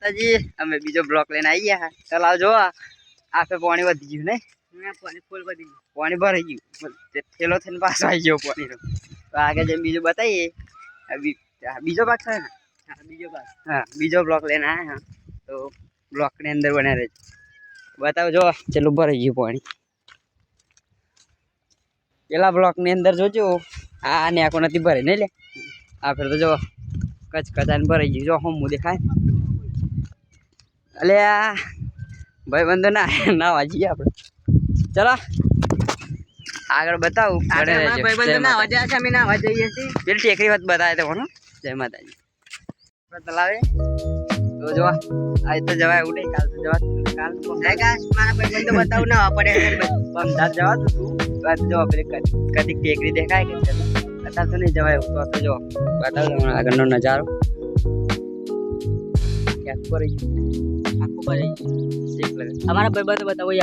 માતાજી અમે બીજો બ્લોક લઈને આવી ગયા તલાવ જો આખે પાણી વધી ગયું ને પાણી ફૂલ વધી ગયું પાણી ભરાઈ ગયું થેલો થઈને પાછો આવી ગયો પાણીનો તો આગળ જઈને બીજું બતાવીએ બીજો ભાગ છે ને હા બીજો બ્લોક લઈને આવ્યા તો બ્લોકની અંદર બન્યા રહેજો બતાવો જો ચેલું ભરાઈ ગયું પાણી પેલા બ્લોકની અંદર જોજો આ ને આખો નથી ભરાય નહીં લે આ ફેર તો જો કચકચાને ભરાઈ ગયું જો હું દેખાય અલે ભાઈ બંધો ના વાજીએ આપણે ચલો આગળ બતાવું પેલી ટેકરી વાત બતાવે તો કોનો જય માતાજી તલાવે તો જો આજ તો જવાય એવું નહીં કાલ તો જવા કાલ મારા ભાઈ બંધો બતાવું ના પડે અમદાવાદ જવા તું જો પેલી કદી ટેકરી દેખાય કે અત્યારે તો નહીં જવાય એવું તો જો બતાવું તમને આગળનો નજારો અમારા ભાઈ બધું બતાવો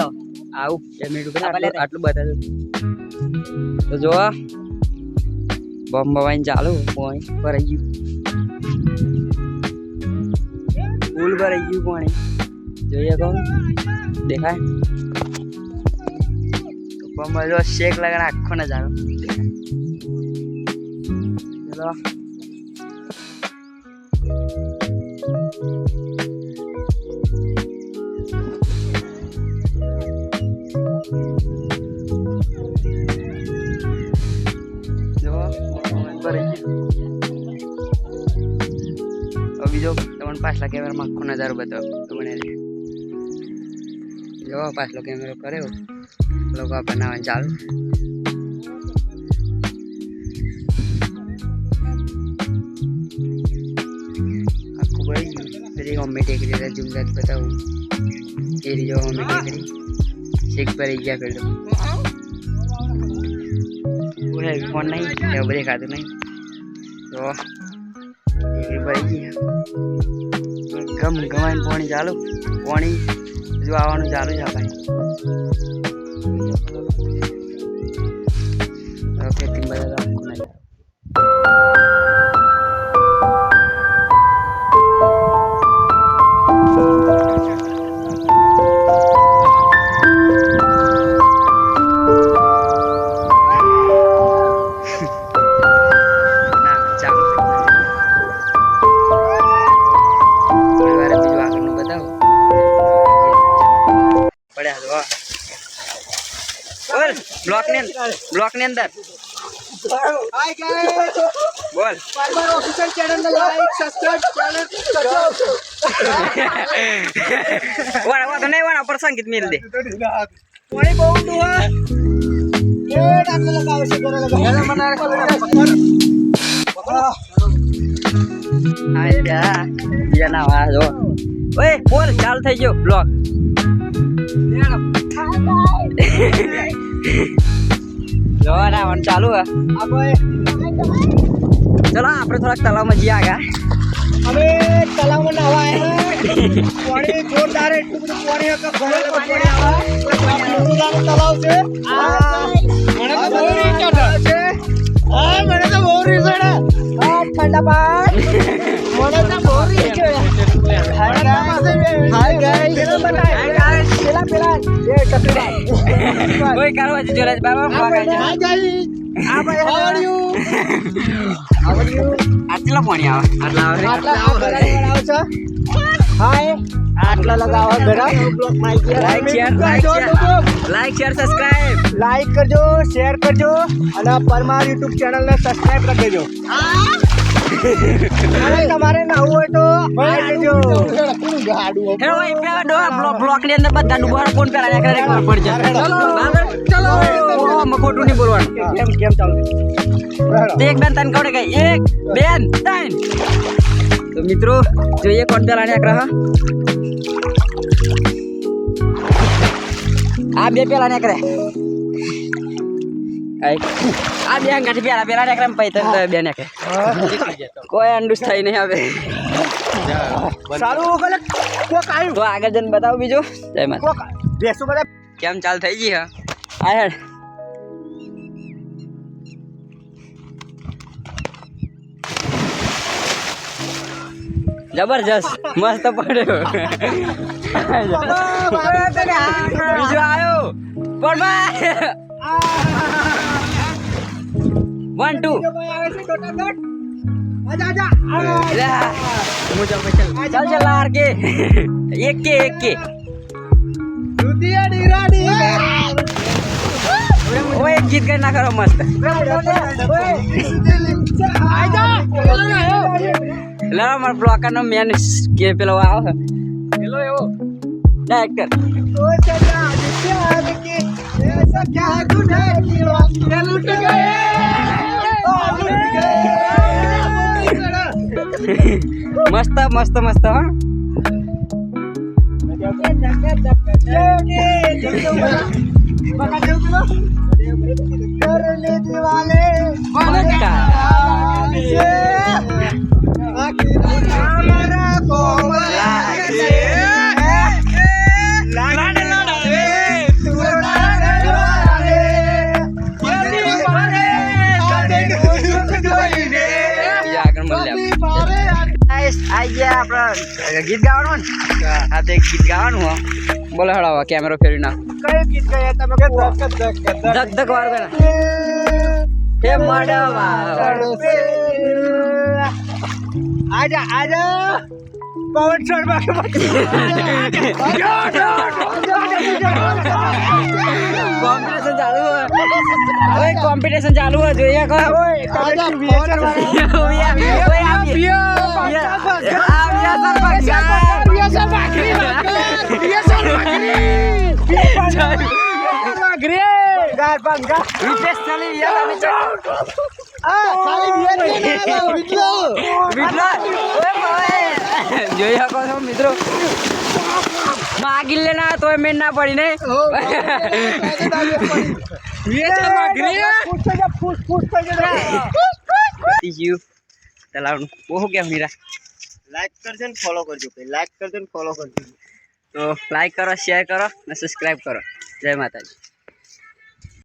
આવું 2 મિનિટ આટલું બતાવ્યું તો જો બોમ્બ બવાઈને ચાલુ પાણી ભરાઈ ગયું ફૂલ ભરાઈ ગયું પાણી જોઈએ કહું દેખાય તો બોમ્બ જો શેક લગાડે આખો નજારો ચલો બીજો તમને પાછલા કેમેરામાં આખો નજારો બતાવો તો મને જો પાછલો કેમેરો કર્યો લોકો બનાવવાનું ચાલુ આખું ભરી ગયું પેલી મમ્મી ટેકરી જુમરાજ બતાવું એ રીજો મમ્મી ટેકરી શેક ભરી ગયા પેલો ફોન નહીં એવું બધે ખાતું નહીં તો ભરી ગયા ગમાઈને પાણી ચાલુ પાણી જો આવવાનું ચાલુ છે ભાઈ ઓકે ટીમ બધા બ્લોક ની અંદર બોલ ઓફિશિયલ ચેનલ ને લાઈક સબસ્ક્રાઇબ કરજો વાળા તો નહીં વાળા પર સંગીત મિલ દે પાણી બહુ દુઆ એ ડાકલે લગાવે છે કરે લગાવે મને આયા યાના વા જો ઓય બોલ ચાલ થઈ ગયો બ્લોક જો ના વન ચાલુ હે ચલો આપણે થોડાક તલાવમાં જઈએ આગા હવે તલાવમાં નાવા આવ્યા પાણી જોરદાર એટલું બધું પાણી હે કે ઘણો પાણી આવે તલાવ છે મને તો બહુ રીચ છે મને તો બહુ રીચ છે ઠંડા પાણી મને તો બહુ રીચ છે હાય ગાઈસ પેલા એ કટરા કોઈ કરવા જોરાજ બાબા હાય ગાઈસ આ ભાઈ હાઉ આર યુ આટલા પાણી આવે આટલા આવે છે હાય આટલા લગાવો ઘરા લાઈક શેર સબસ્ક્રાઇબ લાઈક કરજો શેર કરજો અને પરમાર YouTube ચેનલ ને સબસ્ક્રાઇબ કરી દેજો તમારે નવું હોય તો બ્લોક ની અંદર બધા ડુબાડો ફોન પેલા પડ ચલો ખોટું નહીં બોલવાનું કેમ ચાલુ એક બેન તને કવડે ગઈ 1 2 3 તો મિત્રો જોઈએ કોણ પેલા ને આકરા આ બે પેલા ને કરે આ બે અંગાથી પેલા ને કરે પૈતર બે ને કે કોઈ અંડુસ થઈ નહીં હવે સારું ગલત કોક આવ્યું તો આગળ જઈને બતાવો બીજું જય માતા બેસો બધા કેમ ચાલ થઈ ગઈ હા આ હેડ જબરજસ્ત મસ્ત પડ્યો બીજો આવ્યો પણ ભાઈ 1 2 चल चल लार के एक के ओए गीत गाना करो मस्त ला मार ब्लॉक का नाम मैन के पेलो आओ हेलो एवो डायरेक्टर ओ सजा प्यार के ऐसा क्या गुनाह किया के लूट गए मस्त मस्त मस्त हाँ गीत गाવાનું હા તે ગીત ગાવાનું હો બોલો હળાવા કેમેરો ફેરવી ના કઈ ગીત ગાયા તમે ધક ધક વાર ગાના હે માડવા આજા આજા પવન છોડ બાકે કોમ્પિટિશન ચાલુ ઓય કોમ્પિટિશન ચાલુ હે જોઈએ કો ઓય જોઈ શકો છો મિત્રો માગી લેના તો મેં ના પડી ને ચલાવવાનું બહુ કેમ હીરા લાઈક કરજો ને ફોલો કરજો લાઈક કરજો ને ફોલો કરજો તો લાઈક કરો શેર કરો ને સબસ્ક્રાઈબ કરો જય માતાજી